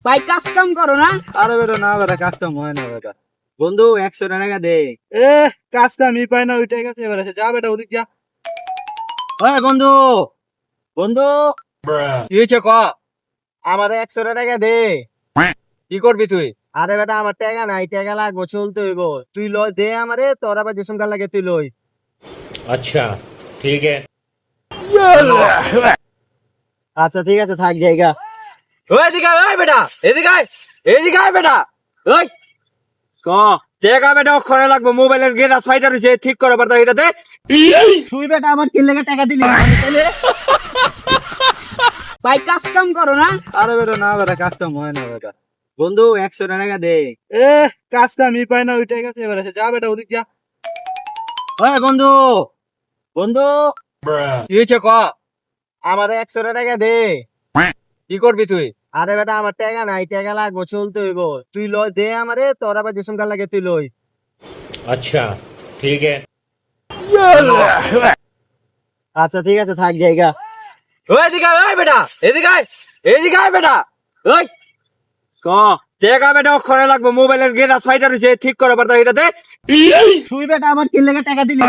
ভাই কাজ কাম করো না? আরে বেটা না বেটা কাজটা হয় না বেটা। বন্ধু 100 টাকা দে। এ কাজটা আমি পাই না, ওইটাই কাছে এবার আছে। যা বেটা ওদিক যা। ওই বন্ধু, বন্ধু কি হয়েছে ক? আমার 100 টাকা দে। কি করবি তুই? আরে বেটা আমার টাকা নাই, টাকা লাগবো, চলতে হইব। তুই লই দে আমারে, তোর আবার যে সংখ্যা লাগে তুই লই। अच्छा ठीक है। আচ্ছা ঠিক আছে, থাক জায়গা। ওই এদিকে আয়, ওই বেটা এদিকে আয়, এদিকে আয় বেটা। ওই ক টাকা বেটা অক্ষরে লাগবো, মোবাইলের গেরাজ ফাইটার হইছে, ঠিক করে পারতা এটা দে। তুই বেটা আমার কি লেগে টাকা দিলি? ভাই কাজ কাম করো না? আরে বেটা না বেটা কাজটা হয় না বেটা। বন্ধু 100 টাকা দে। এ কাজটা আমি পাই না, ওইটাই কাছে এবার আছে। যা বেটা ওদিক যা। ওই বন্ধু, বন্ধু কি হয়েছে ক? আমার 100 টাকা দে। কি করবি তুই? আরে বেটা আমার টাকা নাই, টাকা লাগবো, চলতে হইব। তুই লই দে আমারে, তোর আবার যে সংখ্যা লাগে তুই লই। अच्छा ठीक है। আচ্ছা ঠিক আছে, থাক জায়গা। ওই এদিকে আয়, ওই বেটা এদিকে আয়, এদিকে আয় বেটা। ওই ক টাকা বেটা অক্ষরে লাগবো, মোবাইলের গেরাজ ফাইটার হইছে, ঠিক করে পারতা এটা দে। তুই বেটা আমার কি লেগে টাকা দিলি?